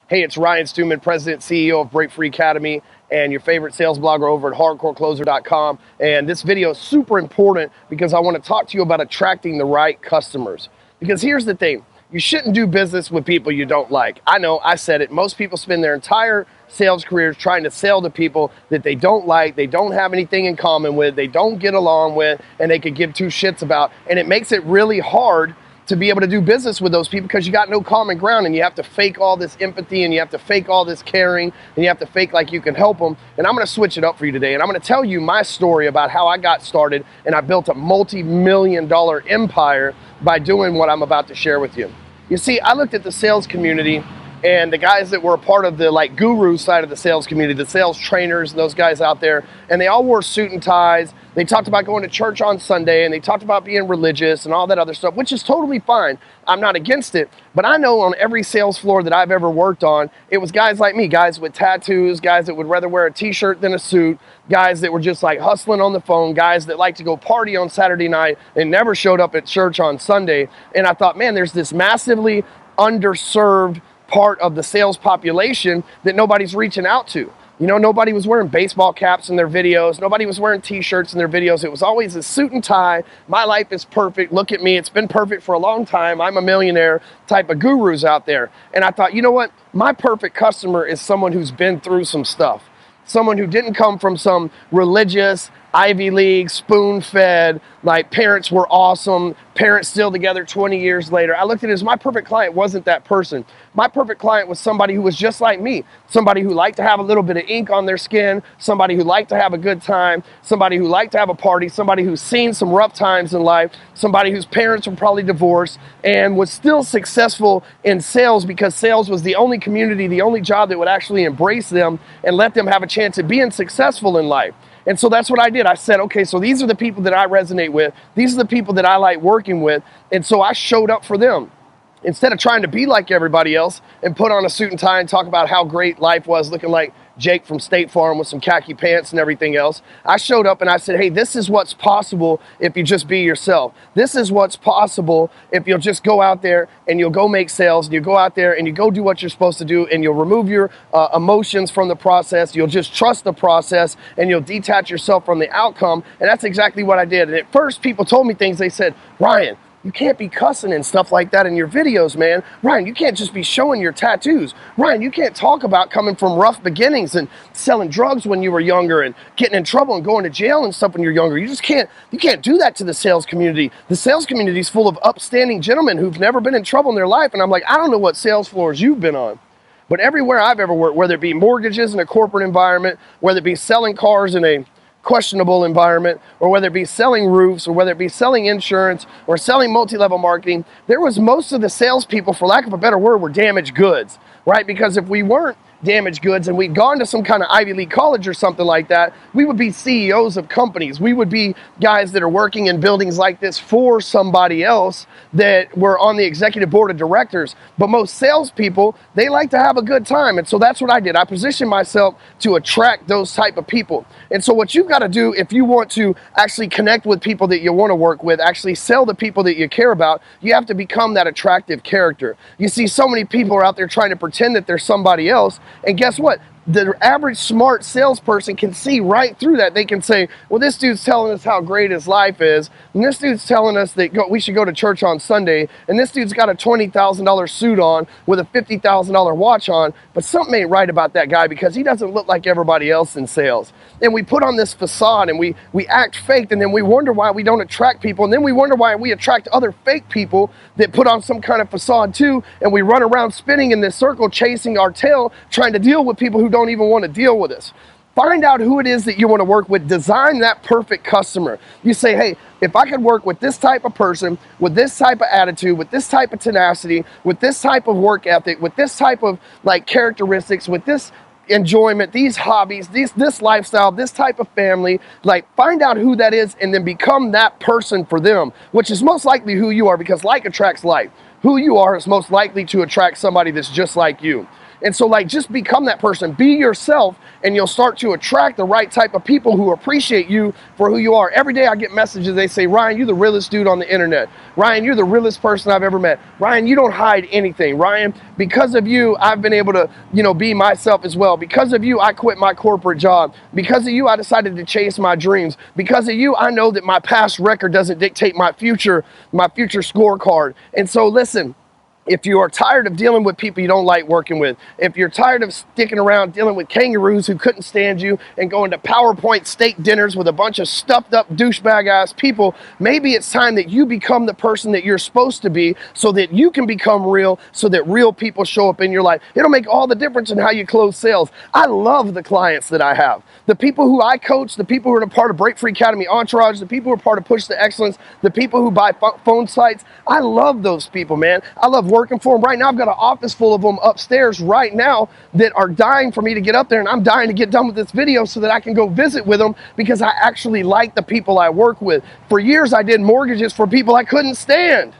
Hey, it's Ryan Stewman, President, CEO of Break Free Academy, and your favorite sales blogger over at hardcorecloser.com. And this video is super important because I want to talk to you about attracting the right customers. Because here's the thing, you shouldn't do business with people you don't like. I know, I said it, most people spend their entire sales careers trying to sell to people that they don't like, they don't have anything in common with, they don't get along with, and they could give two shits about. And it makes it really hard to be able to do business with those people because you got no common ground, and you have to fake all this empathy, and you have to fake all this caring, and you have to fake like you can help them. And I'm going to switch it up for you today, and I'm going to tell you my story about how I got started and I built a multi-million-dollar empire by doing what I'm about to share with you. You see, I looked at the sales community and the guys that were a part of the guru side of the sales community, the sales trainers and those guys out there, and they all wore suit and ties. They talked about going to church on Sunday, and they talked about being religious and all that other stuff, which is totally fine. I'm not against it, but I know on every sales floor that I've ever worked on, it was guys like me, guys with tattoos, guys that would rather wear a t-shirt than a suit, guys that were just like hustling on the phone, guys that like to go party on Saturday night and never showed up at church on Sunday. And I thought, man, there's this massively underserved part of the sales population that nobody's reaching out to. You know, nobody was wearing baseball caps in their videos. Nobody was wearing t-shirts in their videos. It was always a suit and tie. My life is perfect. Look at me. It's been perfect for a long time. I'm a millionaire type of gurus out there. And I thought, you know what? My perfect customer is someone who's been through some stuff. Someone who didn't come from some religious, Ivy League, spoon-fed, like parents were awesome, parents still together 20 years later. I looked at it as my perfect client wasn't that person. My perfect client was somebody who was just like me, somebody who liked to have a little bit of ink on their skin, somebody who liked to have a good time, somebody who liked to have a party, somebody who's seen some rough times in life, somebody whose parents were probably divorced and was still successful in sales because sales was the only community, the only job that would actually embrace them and let them have a chance at being successful in life. And so that's what I did. I said, okay, so these are the people that I resonate with. These are the people that I like working with. And so I showed up for them. Instead of trying to be like everybody else and put on a suit and tie and talk about how great life was, looking like Jake from State Farm with some khaki pants and everything else, I showed up and I said, hey, this is what's possible if you just be yourself. This is what's possible if you'll just go out there and you'll go make sales, and you go out there and you go do what you're supposed to do, and you'll remove your emotions from the process. You'll just trust the process, and you'll detach yourself from the outcome. And that's exactly what I did. And at first, people told me things. They said, Ryan, you can't be cussing and stuff like that in your videos, man. Ryan, you can't just be showing your tattoos. Ryan, you can't talk about coming from rough beginnings and selling drugs when you were younger and getting in trouble and going to jail and stuff when you're younger. You can't do that to the sales community. The sales community is full of upstanding gentlemen who've never been in trouble in their life. And I'm like, I don't know what sales floors you've been on, but everywhere I've ever worked, whether it be mortgages in a corporate environment, whether it be selling cars in a questionable environment, or whether it be selling roofs, or whether it be selling insurance, or selling multi-level marketing, there was most of the salespeople, for lack of a better word, were damaged goods, right? Because if we weren't damaged goods and we'd gone to some kind of Ivy League college or something like that, we would be CEOs of companies. We would be guys that are working in buildings like this for somebody else that were on the executive board of directors. But most salespeople, they like to have a good time. And so that's what I did. I positioned myself to attract those type of people. And so what you've got to do if you want to actually connect with people that you want to work with, actually sell the people that you care about, you have to become that attractive character. You see, so many people are out there trying to pretend that they're somebody else. And guess what? The average smart salesperson can see right through that. They can say, well, this dude's telling us how great his life is, and this dude's telling us that we should go to church on Sunday, and this dude's got a $20,000 suit on with a $50,000 watch on, but something ain't right about that guy because he doesn't look like everybody else in sales. And we put on this facade and we act fake, and then we wonder why we don't attract people, and then we wonder why we attract other fake people that put on some kind of facade too, and we run around spinning in this circle chasing our tail, trying to deal with people who don't even want to deal with us. Find out who it is that you want to work with. Design that perfect customer. You say, hey, if I could work with this type of person, with this type of attitude, with this type of tenacity, with this type of work ethic, with this type of characteristics, with this enjoyment, these hobbies, this lifestyle, this type of family, find out who that is and then become that person for them, which is most likely who you are, because like attracts like. Who you are is most likely to attract somebody that's just like you. And so like, just become that person, be yourself, and you'll start to attract the right type of people who appreciate you for who you are. Every day I get messages, they say, Ryan, you're the realest dude on the internet. Ryan, you're the realest person I've ever met. Ryan, you don't hide anything. Ryan, because of you, I've been able to, be myself as well. Because of you, I quit my corporate job. Because of you, I decided to chase my dreams. Because of you, I know that my past record doesn't dictate my future scorecard. And so listen, if you are tired of dealing with people you don't like working with, if you're tired of sticking around dealing with kangaroos who couldn't stand you and going to PowerPoint steak dinners with a bunch of stuffed up douchebag ass people, maybe it's time that you become the person that you're supposed to be so that you can become real, so that real people show up in your life. It'll make all the difference in how you close sales. I love the clients that I have. The people who I coach, the people who are a part of Break Free Academy Entourage, the people who are part of Push to Excellence, the people who buy phone sites, I love those people, man. I love working for them. Right now, I've got an office full of them upstairs right now that are dying for me to get up there, and I'm dying to get done with this video so that I can go visit with them because I actually like the people I work with. For years, I did mortgages for people I couldn't stand.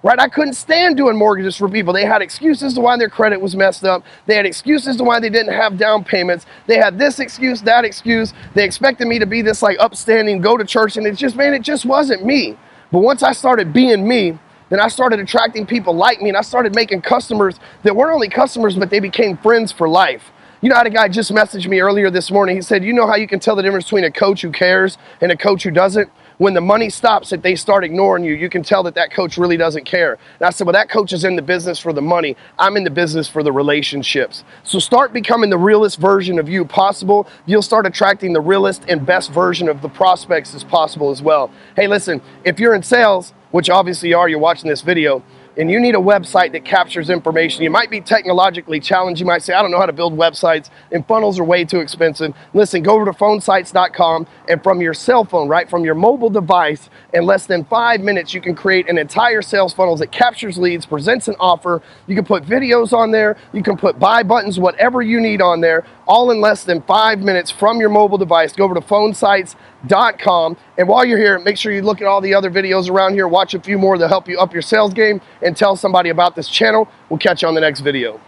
Right? I couldn't stand doing mortgages for people. They had excuses to why their credit was messed up. They had excuses to why they didn't have down payments. They had this excuse, that excuse. They expected me to be this like upstanding, go to church, and it just wasn't me. But once I started being me, then I started attracting people like me, and I started making customers that weren't only customers, but they became friends for life. I had a guy just messaged me earlier this morning. He said, you know how you can tell the difference between a coach who cares and a coach who doesn't? When the money stops, if they start ignoring you, you can tell that that coach really doesn't care. And I said, well, that coach is in the business for the money. I'm in the business for the relationships. So start becoming the realest version of you possible. You'll start attracting the realest and best version of the prospects as possible as well. Hey, listen, if you're in sales, which obviously you are, you're watching this video, and you need a website that captures information. You might be technologically challenged. You might say, I don't know how to build websites, and funnels are way too expensive. Listen, go over to phonesites.com, and from your cell phone, right, from your mobile device, in less than 5 minutes, you can create an entire sales funnel that captures leads, presents an offer. You can put videos on there. You can put buy buttons, whatever you need on there, all in less than 5 minutes from your mobile device. Go over to phonesites.com, and while you're here, make sure you look at all the other videos around here, watch a few more that'll help you up your sales game, and tell somebody about this channel. We'll catch you on the next video.